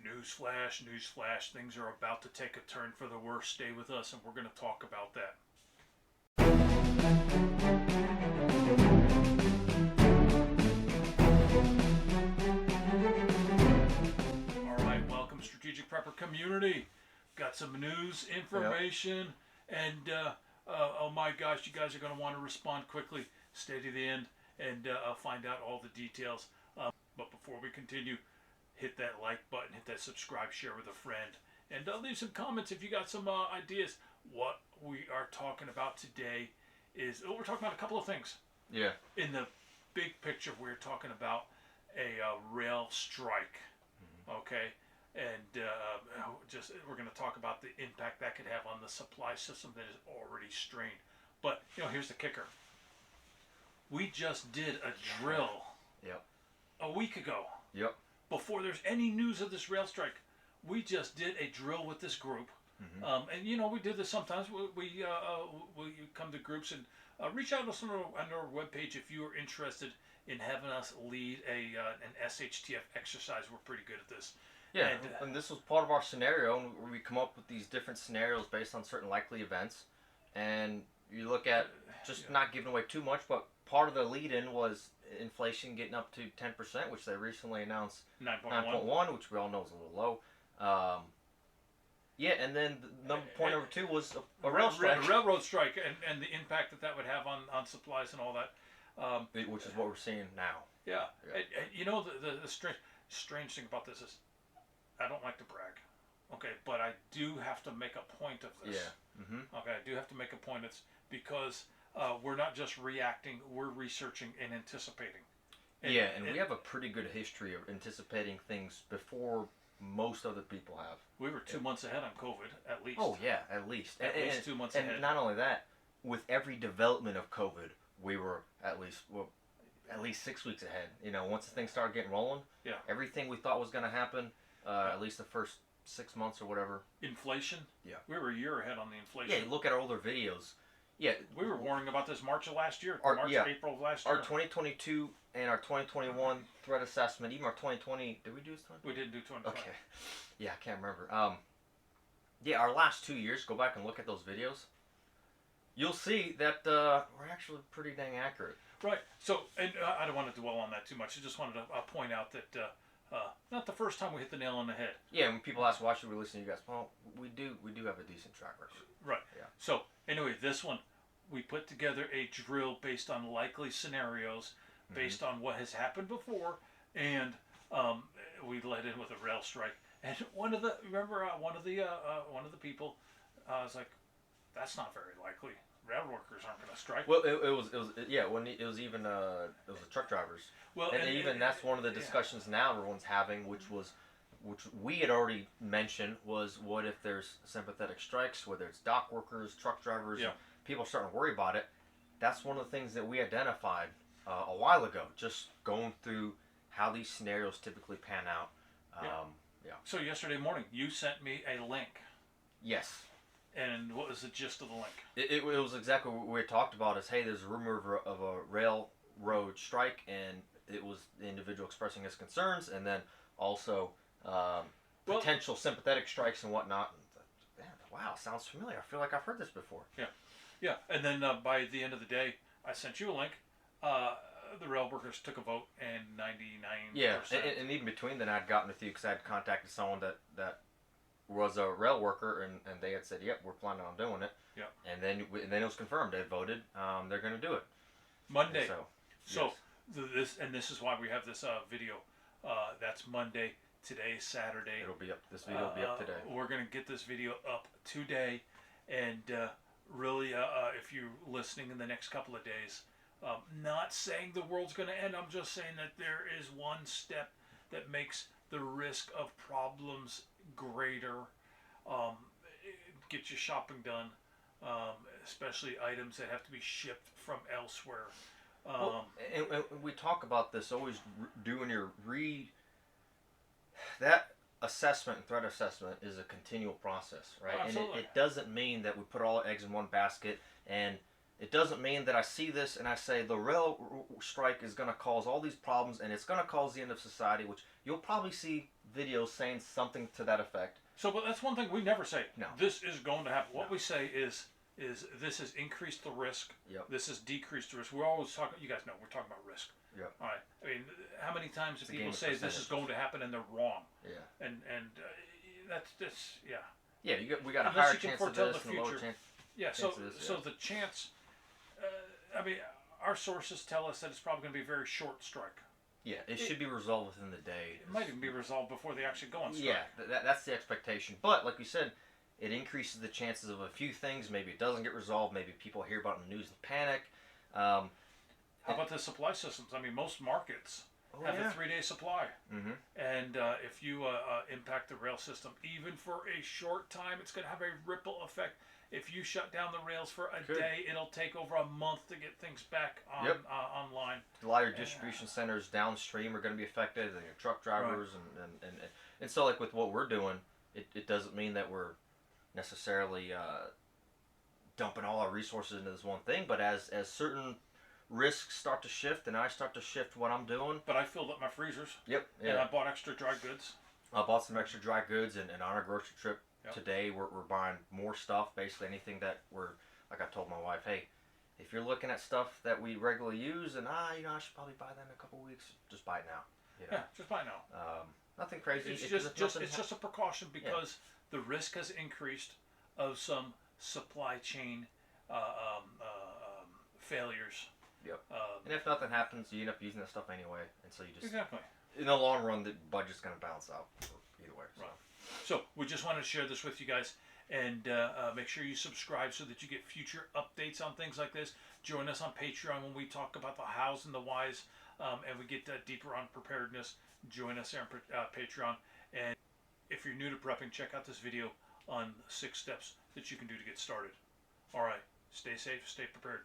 Newsflash, newsflash, things are about to take a turn for the worse. Stay with us and we're going to talk about that. All right, welcome Strategic Prepper community. Got some news, information, and oh my gosh, you guys are going to want to respond quickly. Stay to the end and find out all the details. But before we continue, hit that like button, hit that subscribe, share with a friend, and leave some comments if you got some ideas. What we are talking about today is we're talking about a couple of things. Yeah. In the big picture, we're talking about a rail strike. Okay, and just we're going to talk about the impact that could have on the supply system that is already strained. But here's the kicker. We just did a drill. Yep. A week ago. Yep. Before there's any news of this rail strike, we just did a drill with this group. And we do this sometimes. We come to groups and reach out to us on our webpage if you are interested in having us lead an SHTF exercise. We're pretty good at this. Yeah, and this was part of our scenario, where we come up with these different scenarios based on certain likely events, and you look at not giving away too much, but part of the lead-in was inflation getting up to 10%, which they recently announced 9.1, which we all know is a little low. And then point number two was a rail strike. A railroad strike and the impact that would have on supplies and all that. Which is what we're seeing now. Yeah. And the strange thing about this is I don't like to brag. Okay, but I do have to make a point of this. Yeah. Okay, I do have to make a point. It's because we're not just reacting, we're researching and anticipating. And we have a pretty good history of anticipating things before most other people have. We were 2 months ahead on COVID, at least. Oh, yeah, at least. At least 2 months ahead. And not only that, with every development of COVID, we were at least 6 weeks ahead. Once the things started getting rolling, everything we thought was going to happen, at least the first 6 months or whatever. Inflation? Yeah. We were a year ahead on the inflation. Yeah, look at our older videos. Yeah. We were warning about this March of last year. April of last year. Our 2022 and our 2021 threat assessment, even our 2020, did we do this 2020? We didn't do 2020. Okay. Yeah, I can't remember. Our last 2 years, go back and look at those videos. You'll see that we're actually pretty dang accurate. Right. So, and I don't want to dwell on that too much. I just wanted to point out that not the first time we hit the nail on the head. Yeah, when people ask why should we listen to you guys, well, we do have a decent track record. Right. Yeah. So anyway, this one we put together a drill based on likely scenarios, based on what has happened before, and we led in with a rail strike. And one of the people was like, "That's not very likely. Rail workers aren't going to strike." Well, it was even truck drivers. Well, and even that's one of the discussions now everyone's having, which we had already mentioned, was what if there's sympathetic strikes, whether it's dock workers, truck drivers, people are starting to worry about it. That's one of the things that we identified a while ago, just going through how these scenarios typically pan out. So yesterday morning, you sent me a link. Yes. And what was the gist of the link? It was exactly what we had talked about. Is hey, there's a rumor of a railroad strike, and it was the individual expressing his concerns, and then also potential sympathetic strikes and whatnot. Man, wow, sounds familiar. I feel like I've heard this before. Yeah. And then by the end of the day, I sent you a link. The rail workers took a vote, and 99%. Yeah, and even between then, I'd gotten with you because I had contacted someone that was a rail worker, and they had said, "Yep, we're planning on doing it." Yeah. And then it was confirmed. They voted. They're going to do it Monday. So this is why we have this video. That's Monday. Today's Saturday. It'll be up. This video will be up today. We're going to get this video up today, and really, if you're listening in the next couple of days, not saying the world's going to end. I'm just saying that there is one step that makes the risk of problems greater. Get your shopping done, especially items that have to be shipped from elsewhere. And we talk about this always doing your that assessment and threat assessment is a continual process, right? Absolutely. And it doesn't mean that we put all eggs in one basket and It doesn't mean that I see this and I say the rail strike is going to cause all these problems and it's going to cause the end of society, which you'll probably see videos saying something to that effect. So, but that's one thing we never say. No. This is going to happen. What No. we say is this has increased the risk. Yep. This has decreased the risk. We're always talking. You guys know we're talking about risk. Yep. All right. I mean, how many times do It's a people game of say this is percentage. going to happen and they're wrong? Yeah. And that's yeah. Yeah, we got a Unless higher you can chance of foretell this the and a lower future. chance. Yeah. So Chance of this, so yeah. the chance. I mean, our sources tell us that it's probably going to be a very short strike. Yeah, it should be resolved within the day. It might even be resolved before they actually go on strike. Yeah, that's the expectation. But like we said, it increases the chances of a few things. Maybe it doesn't get resolved. Maybe people hear about it in the news and panic. How about the supply systems? I mean, most markets have a 3-day supply. Mm-hmm. And if you impact the rail system, even for a short time, it's going to have a ripple effect. If you shut down the rails for a day, it'll take over a month to get things back on online. A lot of your distribution centers downstream are going to be affected, and your truck drivers, and so like with what we're doing, it doesn't mean that we're necessarily dumping all our resources into this one thing, but as certain risks start to shift and I start to shift what I'm doing. But I filled up my freezers. Yep. Yeah. And I bought extra dry goods. I bought some extra dry goods, and on our grocery trip today, we're buying more stuff. Basically, anything that like I told my wife, hey, if you're looking at stuff that we regularly use, and I should probably buy that in a couple weeks. Just buy it now. You know? Yeah, just buy it now. Nothing crazy. It's just a precaution because the risk has increased of some supply chain failures. Yep. And if nothing happens, you end up using that stuff anyway, and so you just exactly. In the long run, the budget's going to balance out either way. So. Right. So we just wanted to share this with you guys, and make sure you subscribe so that you get future updates on things like this. Join us on Patreon when we talk about the hows and the whys, and we get deeper on preparedness. Join us there on Patreon. And if you're new to prepping, check out this video on 6 steps that you can do to get started. All right. Stay safe. Stay prepared.